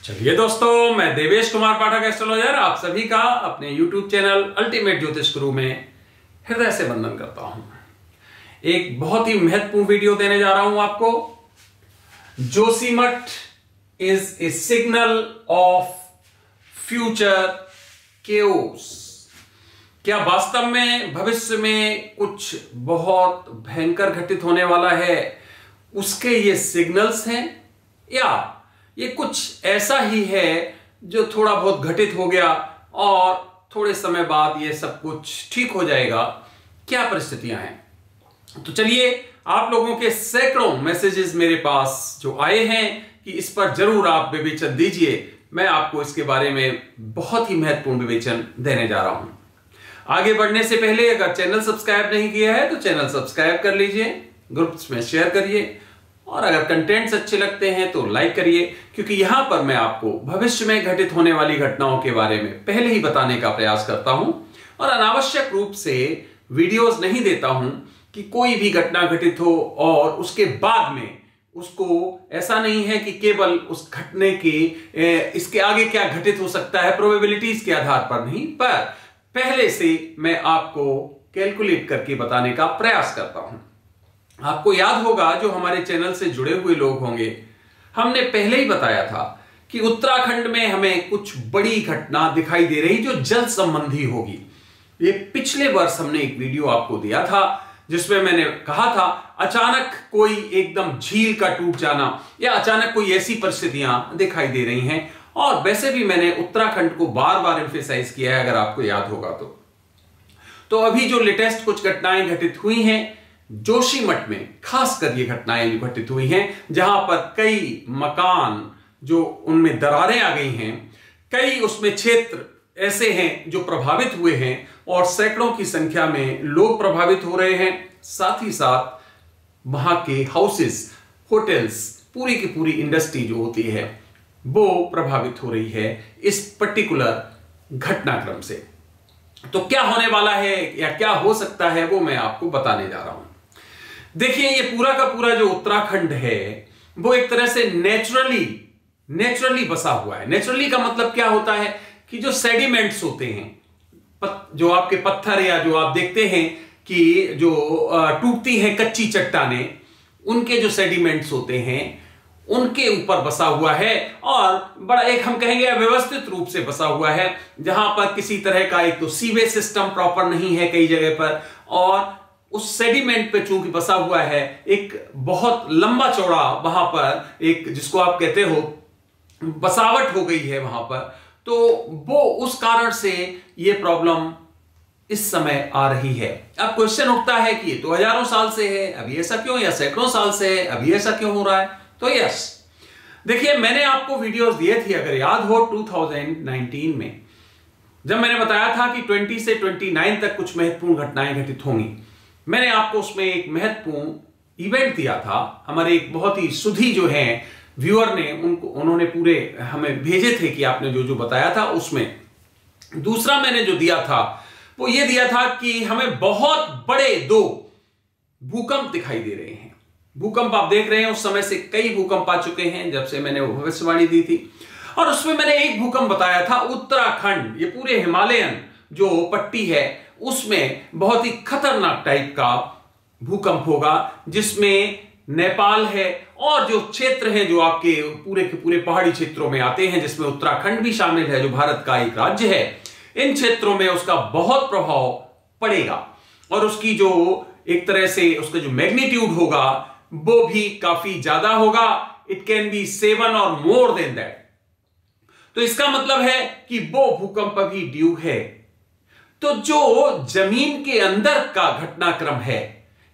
चलिए दोस्तों, मैं देवेश कुमार पाठक एस्ट्रोलॉजर आप सभी का अपने YouTube चैनल अल्टीमेट ज्योतिष गुरु में हृदय से वंदन करता हूं। एक बहुत ही महत्वपूर्ण वीडियो देने जा रहा हूं आपको। Joshimath is a signal of future chaos. क्या वास्तव में भविष्य में कुछ बहुत भयंकर घटित होने वाला है, उसके ये सिग्नल्स हैं, या ये कुछ ऐसा ही है जो थोड़ा बहुत घटित हो गया और थोड़े समय बाद ये सब कुछ ठीक हो जाएगा? क्या परिस्थितियां हैं? तो चलिए, आप लोगों के सैकड़ों मैसेजेस मेरे पास जो आए हैं कि इस पर जरूर आप विवेचन दीजिए। मैं आपको इसके बारे में बहुत ही महत्वपूर्ण विवेचन देने जा रहा हूं। आगे बढ़ने से पहले अगर चैनल सब्सक्राइब नहीं किया है तो चैनल सब्सक्राइब कर लीजिए, ग्रुप्स में शेयर करिए और अगर कंटेंट्स अच्छे लगते हैं तो लाइक करिए, क्योंकि यहां पर मैं आपको भविष्य में घटित होने वाली घटनाओं के बारे में पहले ही बताने का प्रयास करता हूं और अनावश्यक रूप से वीडियोस नहीं देता हूं कि कोई भी घटना घटित हो और उसके बाद में उसको ऐसा नहीं है कि केवल उस घटने के इसके आगे क्या घटित हो सकता है प्रोबेबिलिटीज के आधार पर नहीं, पर पहले से मैं आपको कैलकुलेट करके बताने का प्रयास करता हूं। आपको याद होगा, जो हमारे चैनल से जुड़े हुए लोग होंगे, हमने पहले ही बताया था कि उत्तराखंड में हमें कुछ बड़ी घटना दिखाई दे रही जो जल संबंधी होगी। ये पिछले वर्ष हमने एक वीडियो आपको दिया था जिसमें मैंने कहा था अचानक कोई एकदम झील का टूट जाना या अचानक कोई ऐसी परिस्थितियां दिखाई दे रही हैं। और वैसे भी मैंने उत्तराखंड को बार बार एम्फेसाइज किया है, अगर आपको याद होगा तो अभी जो लेटेस्ट कुछ घटनाएं घटित हुई हैं जोशीमठ में, खासकर ये घटनाएं जो घटित हुई हैं जहां पर कई मकान जो उनमें दरारें आ गई हैं, कई उसमें क्षेत्र ऐसे हैं जो प्रभावित हुए हैं और सैकड़ों की संख्या में लोग प्रभावित हो रहे हैं। साथ ही साथ वहां के हाउसेस, होटल्स, पूरी की पूरी इंडस्ट्री जो होती है वो प्रभावित हो रही है इस पर्टिकुलर घटनाक्रम से। तो क्या होने वाला है या क्या हो सकता है वो मैं आपको बताने जा रहा हूं। देखिए, ये पूरा का पूरा जो उत्तराखंड है वो एक तरह से नेचुरली बसा हुआ है। नेचुरली का मतलब क्या होता है कि जो सेडिमेंट्स होते हैं, जो आपके पत्थर या जो आप देखते हैं कि जो टूटती हैं कच्ची चट्टानें, उनके जो सेडिमेंट्स होते हैं उनके ऊपर बसा हुआ है और बड़ा एक हम कहेंगे व्यवस्थित रूप से बसा हुआ है, जहां पर किसी तरह का एक तो सीवेज सिस्टम प्रॉपर नहीं है कई जगह पर, और उस सेडिमेंट पे चूंकि बसा हुआ है एक बहुत लंबा चौड़ा वहां पर एक जिसको आप कहते हो बसावट हो गई है वहां पर, तो वो उस कारण से ये प्रॉब्लम इस समय आ रही है। अब क्वेश्चन उठता है कि ये तो हजारों साल से है, अभी ऐसा क्यों, या सैकड़ों साल से है, अभी ऐसा क्यों हो रहा है? तो यस, देखिए, मैंने आपको वीडियोस दिए थे, अगर याद हो 2019 में, जब मैंने बताया था कि 20 से 29 तक कुछ महत्वपूर्ण घटनाएं घटित होंगी। मैंने आपको उसमें एक महत्वपूर्ण इवेंट दिया था। हमारे एक बहुत ही सुधी जो है व्यूअर ने उन्होंने पूरे हमें भेजे थे कि आपने जो जो बताया था उसमें। दूसरा मैंने जो दिया था वो ये दिया था कि हमें बहुत बड़े 2 भूकंप दिखाई दे रहे हैं। भूकंप आप देख रहे हैं, उस समय से कई भूकंप आ चुके हैं जब से मैंने भविष्यवाणी दी थी, और उसमें मैंने एक भूकंप बताया था उत्तराखंड, ये पूरे हिमालयन जो पट्टी है उसमें बहुत ही खतरनाक टाइप का भूकंप होगा, जिसमें नेपाल है और जो क्षेत्र हैं जो आपके पूरे के पूरे पहाड़ी क्षेत्रों में आते हैं, जिसमें उत्तराखंड भी शामिल है जो भारत का एक राज्य है, इन क्षेत्रों में उसका बहुत प्रभाव पड़ेगा और उसकी जो एक तरह से उसका जो मैग्नीट्यूड होगा वो भी काफी ज्यादा होगा। इट कैन बी 7 और मोर देन दैट। तो इसका मतलब है कि वो भूकंप अभी ड्यू है। तो जो जमीन के अंदर का घटनाक्रम है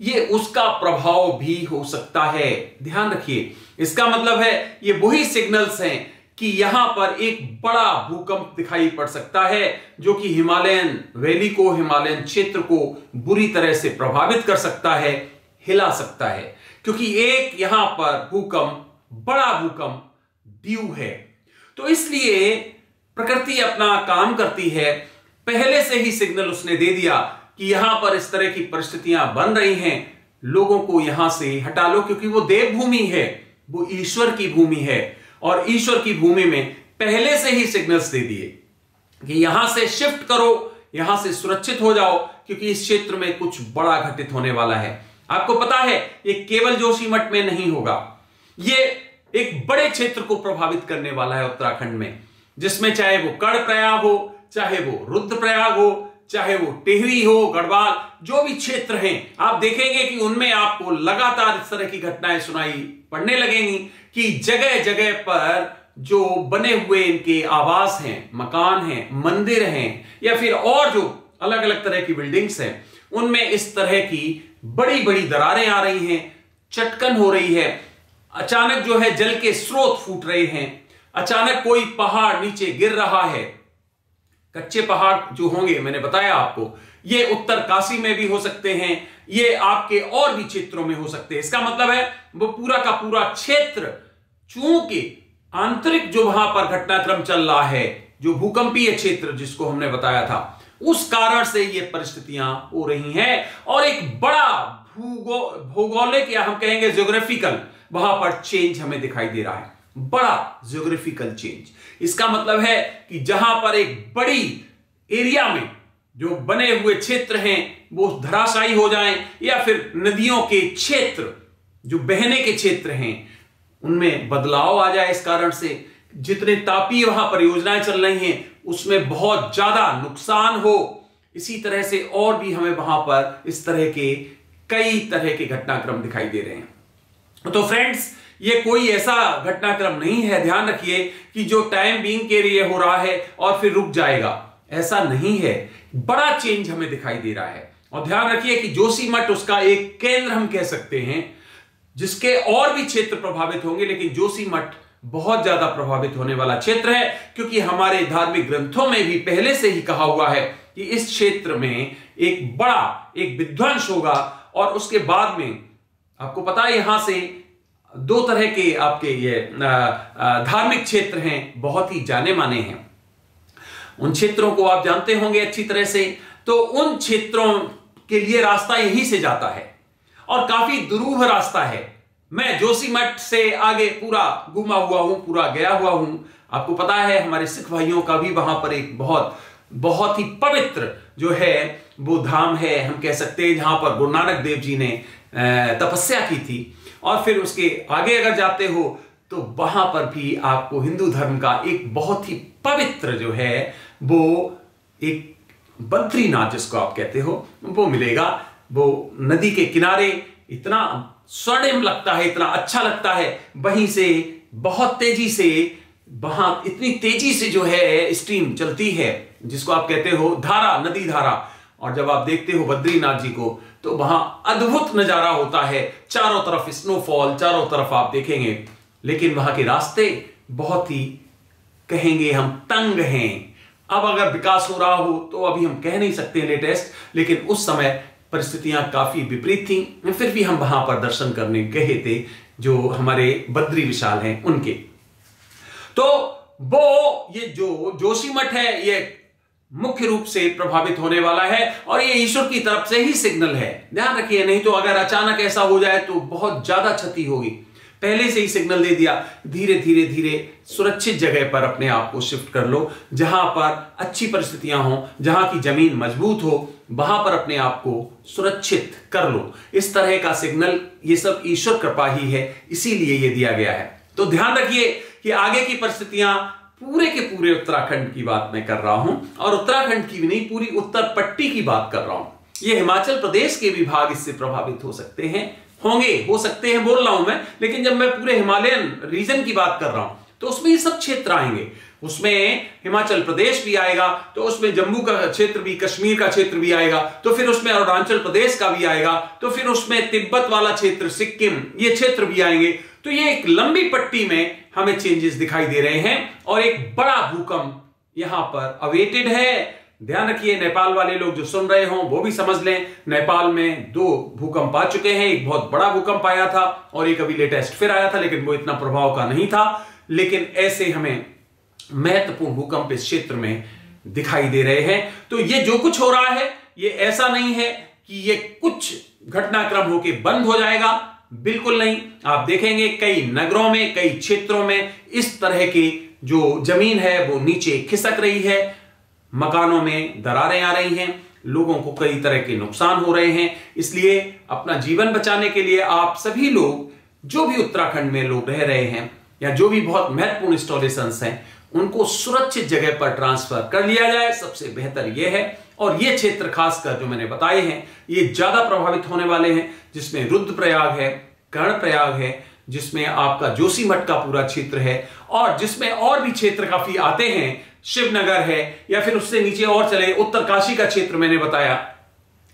ये उसका प्रभाव भी हो सकता है। ध्यान रखिए, इसका मतलब है ये वही सिग्नल्स हैं कि यहां पर एक बड़ा भूकंप दिखाई पड़ सकता है जो कि हिमालयन वैली को, हिमालयन क्षेत्र को बुरी तरह से प्रभावित कर सकता है, हिला सकता है, क्योंकि एक यहां पर भूकंप, बड़ा भूकंप ड्यू है। तो इसलिए प्रकृति अपना काम करती है, पहले से ही सिग्नल उसने दे दिया कि यहां पर इस तरह की परिस्थितियां बन रही हैं, लोगों को यहां से हटा लो, क्योंकि वो देवभूमि है, वो ईश्वर की भूमि है और ईश्वर की भूमि में पहले से ही सिग्नल्स दे दिए कि यहां से शिफ्ट करो, यहां से सुरक्षित हो जाओ, क्योंकि इस क्षेत्र में कुछ बड़ा घटित होने वाला है। आपको पता है ये केवल जोशीमठ में नहीं होगा, ये एक बड़े क्षेत्र को प्रभावित करने वाला है उत्तराखंड में, जिसमें चाहे वो कर्णप्रयाग हो, चाहे वो रुद्रप्रयाग हो, चाहे वो टिहरी हो, गढ़वाल, जो भी क्षेत्र हैं, आप देखेंगे कि उनमें आपको लगातार इस तरह की घटनाएं सुनाई पड़ने लगेंगी कि जगह जगह पर जो बने हुए इनके आवास हैं, मकान हैं, मंदिर हैं, या फिर और जो अलग अलग तरह की बिल्डिंग्स हैं, उनमें इस तरह की बड़ी बड़ी दरारें आ रही हैं, चटकन हो रही है, अचानक जो है जल के स्रोत फूट रहे हैं, अचानक कोई पहाड़ नीचे गिर रहा है। कच्चे पहाड़ जो होंगे, मैंने बताया आपको, ये उत्तर काशी में भी हो सकते हैं, ये आपके और भी क्षेत्रों में हो सकते हैं। इसका मतलब है वो पूरा का पूरा क्षेत्र, चूंकि आंतरिक जो वहां पर घटनाक्रम चल रहा है, जो भूकंपीय क्षेत्र जिसको हमने बताया था, उस कारण से ये परिस्थितियां हो रही हैं और एक बड़ा भौगोलिक या हम कहेंगे ज्योग्राफिकल वहां पर चेंज हमें दिखाई दे रहा है, बड़ा ज्योग्राफिकल चेंज। इसका मतलब है कि जहां पर एक बड़ी एरिया में जो बने हुए क्षेत्र हैं वो धराशायी हो जाएं, या फिर नदियों के क्षेत्र जो बहने के क्षेत्र हैं उनमें बदलाव आ जाए। इस कारण से जितने तापीय वहां परियोजनाएं चल रही हैं उसमें बहुत ज्यादा नुकसान हो। इसी तरह से और भी हमें वहां पर इस तरह के कई तरह के घटनाक्रम दिखाई दे रहे हैं। तो फ्रेंड्स, ये कोई ऐसा घटनाक्रम नहीं है, ध्यान रखिए, कि जो टाइम बीइंग के लिए हो रहा है और फिर रुक जाएगा, ऐसा नहीं है। बड़ा चेंज हमें दिखाई दे रहा है। और ध्यान रखिए कि जोशीमठ उसका एक केंद्र हम कह सकते हैं, जिसके और भी क्षेत्र प्रभावित होंगे, लेकिन जोशीमठ बहुत ज्यादा प्रभावित होने वाला क्षेत्र है, क्योंकि हमारे धार्मिक ग्रंथों में भी पहले से ही कहा हुआ है कि इस क्षेत्र में एक बड़ा एक विध्वंस होगा। और उसके बाद में आपको पता है यहां से दो तरह के आपके ये धार्मिक क्षेत्र हैं, बहुत ही जाने माने हैं। उन क्षेत्रों को आप जानते होंगे अच्छी तरह से। तो उन क्षेत्रों के लिए रास्ता यहीं से जाता है और काफी दुरूह रास्ता है। मैं जोशीमठ से आगे पूरा घूमा हुआ हूं, पूरा गया हुआ हूं। आपको पता है हमारे सिख भाइयों का भी वहां पर एक बहुत ही पवित्र जो है वो धाम है, हम कह सकते हैं, जहां पर गुरु नानक देव जी ने तपस्या की थी। और फिर उसके आगे अगर जाते हो तो वहां पर भी आपको हिंदू धर्म का एक बहुत ही पवित्र जो है वो एक बद्रीनाथ जिसको आप कहते हो वो मिलेगा। वो नदी के किनारे इतना स्वर्णिम लगता है, इतना अच्छा लगता है। वहीं से बहुत तेजी से वहां इतनी तेजी से जो है स्ट्रीम चलती है, जिसको आप कहते हो धारा, नदी धारा। और जब आप देखते हो बद्रीनाथ जी को तो वहां अद्भुत नजारा होता है, चारों तरफ स्नोफॉल, चारों तरफ आप देखेंगे। लेकिन वहां के रास्ते बहुत ही कहेंगे हम तंग हैं। अब अगर विकास हो रहा हो तो अभी हम कह नहीं सकते लेटेस्ट, लेकिन उस समय परिस्थितियां काफी विपरीत थी। फिर भी हम वहां पर दर्शन करने गए थे, जो हमारे बद्री विशाल हैं उनके। तो वो ये जो जोशीमठ है ये मुख्य रूप से प्रभावित होने वाला है और ये ईश्वर की तरफ से ही सिग्नल है, ध्यान रखिए। नहीं तो अगर अचानक ऐसा हो जाए तो बहुत ज्यादा क्षति होगी। पहले से ही सिग्नल दे दिया, धीरे धीरे धीरे सुरक्षित जगह पर अपने आप को शिफ्ट कर लो, जहां पर अच्छी परिस्थितियां हो, जहां की जमीन मजबूत हो, वहां पर अपने आप को सुरक्षित कर लो। इस तरह का सिग्नल ये सब ईश्वर कृपा ही है, इसीलिए ये दिया गया है। तो ध्यान रखिए कि आगे की परिस्थितियां पूरे के पूरे उत्तराखंड की बात मैं कर रहा हूं, और उत्तराखंड की भी नहीं, पूरी उत्तर पट्टी की बात कर रहा हूं। ये हिमाचल प्रदेश के भी भाग इससे प्रभावित हो सकते हैं, हो सकते हैं बोल रहा हूं मैं, लेकिन जब मैं पूरे हिमालयन रीजन की बात कर रहा हूं तो उसमें ये सब क्षेत्र आएंगे। उसमें हिमाचल प्रदेश भी आएगा, तो उसमें जम्मू का क्षेत्र भी, कश्मीर का क्षेत्र भी आएगा, तो फिर उसमें अरुणाचल प्रदेश का भी आएगा, तो फिर उसमें तिब्बत वाला क्षेत्र, सिक्किम, ये क्षेत्र भी आएंगे। तो ये एक लंबी पट्टी में हमें चेंजेस दिखाई दे रहे हैं और एक बड़ा भूकंप यहां पर अवेटेड है। ध्यान रखिए, नेपाल वाले लोग जो सुन रहे हों वो भी समझ लें, नेपाल में 2 भूकंप आ चुके हैं। एक बहुत बड़ा भूकंप आया था और एक अभी लेटेस्ट फिर आया था, लेकिन वो इतना प्रभाव का नहीं था। लेकिन ऐसे हमें महत्वपूर्ण भूकंप इस क्षेत्र में दिखाई दे रहे हैं। तो ये जो कुछ हो रहा है ये ऐसा नहीं है कि ये कुछ घटनाक्रम होके बंद हो जाएगा। बिल्कुल नहीं। आप देखेंगे कई नगरों में, कई क्षेत्रों में इस तरह की जो जमीन है वो नीचे खिसक रही है, मकानों में दरारें आ रही हैं, लोगों को कई तरह के नुकसान हो रहे हैं। इसलिए अपना जीवन बचाने के लिए आप सभी लोग, जो भी उत्तराखंड में लोग रह रहे हैं या जो भी बहुत महत्वपूर्ण इंस्टॉलेशंस हैं, उनको सुरक्षित जगह पर ट्रांसफर कर लिया जाए, सबसे बेहतर यह है। और ये क्षेत्र खासकर जो मैंने बताए हैं ये ज्यादा प्रभावित होने वाले हैं, जिसमें रुद्रप्रयाग है, कर्णप्रयाग है, जिसमें आपका जोशीमठ का पूरा क्षेत्र है, और जिसमें और भी क्षेत्र काफी आते हैं, शिवनगर है, या फिर उससे नीचे और चले उत्तरकाशी का क्षेत्र मैंने बताया।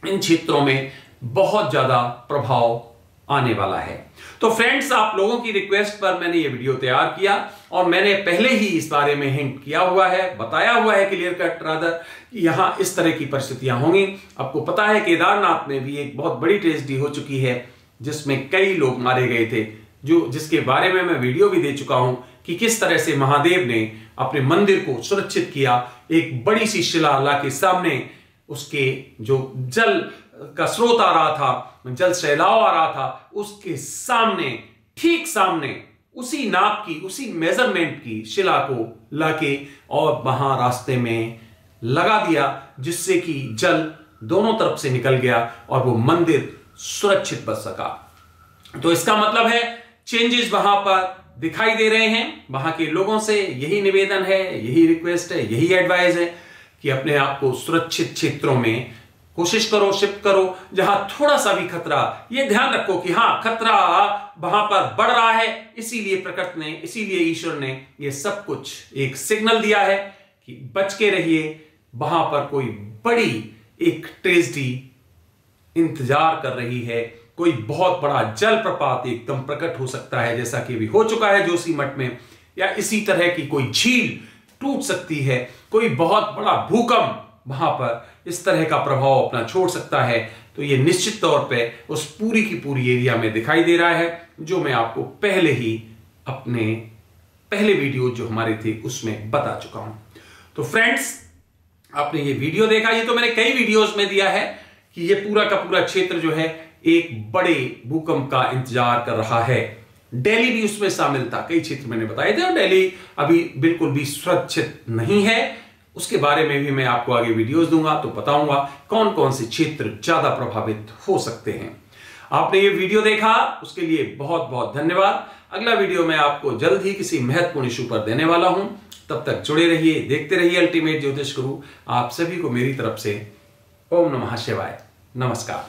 इन क्षेत्रों में बहुत ज्यादा प्रभाव आने वाला है। तो फ्रेंड्स, आप लोगों की रिक्वेस्ट पर मैंने ये वीडियो तैयार किया और मैंने पहले ही इस बारे में हिंट किया हुआ है, बताया हुआ है क्लियर कट रादर कि यहां इस तरह की परिस्थितियां होंगी। आपको पता है केदारनाथ में भी एक बहुत बड़ी ट्रेजेडी हो चुकी है जिसमें कई लोग मारे गए थे, जिसके बारे में मैं वीडियो भी दे चुका हूं कि किस तरह से महादेव ने अपने मंदिर को सुरक्षित किया। एक बड़ी सी शिला अल्लाह के सामने, उसके जो जल का स्रोत आ रहा था, जल सैलाव आ रहा था, उसके सामने, ठीक सामने उसी नाप की, उसी मेजरमेंट की शिला को लाके और वहां रास्ते में लगा दिया, जिससे कि जल दोनों तरफ से निकल गया और वो मंदिर सुरक्षित बच सका। तो इसका मतलब है चेंजेस वहां पर दिखाई दे रहे हैं। वहां के लोगों से यही निवेदन है, यही रिक्वेस्ट है, यही एडवाइस है कि अपने आप को सुरक्षित क्षेत्रों में कोशिश करो, शिफ्ट करो, जहां थोड़ा सा भी खतरा, ये ध्यान रखो कि हां खतरा वहां पर बढ़ रहा है, इसीलिए प्रकृति ने, इसीलिए ईश्वर ने ये सब कुछ एक सिग्नल दिया है कि बच के रहिए। वहां पर कोई बड़ी एक ट्रेजेडी इंतजार कर रही है, कोई बहुत बड़ा जलप्रपात एकदम प्रकट हो सकता है, जैसा कि भी हो चुका है जोशीमठ में, या इसी तरह की कोई झील टूट सकती है, कोई बहुत बड़ा भूकंप वहां पर इस तरह का प्रभाव अपना छोड़ सकता है। तो ये निश्चित तौर पे उस पूरी की पूरी एरिया में दिखाई दे रहा है, जो मैं आपको पहले ही अपने पहले वीडियो जो हमारे थे उसमें बता चुका हूं। तो फ्रेंड्स, आपने ये वीडियो देखा, ये तो मैंने कई वीडियोस में दिया है कि ये पूरा का पूरा क्षेत्र जो है एक बड़े भूकंप का इंतजार कर रहा है। दिल्ली भी उसमें शामिल था, कई क्षेत्र मैंने बताए थे, और दिल्ली अभी बिल्कुल भी सुरक्षित नहीं है। उसके बारे में भी मैं आपको आगे वीडियोस दूंगा, तो बताऊंगा कौन कौन से क्षेत्र ज्यादा प्रभावित हो सकते हैं। आपने ये वीडियो देखा उसके लिए बहुत बहुत धन्यवाद। अगला वीडियो मैं आपको जल्द ही किसी महत्वपूर्ण इशू पर देने वाला हूं। तब तक जुड़े रहिए, देखते रहिए अल्टीमेट ज्योतिष गुरु। आप सभी को मेरी तरफ से ओम नमः शिवाय, नमस्कार।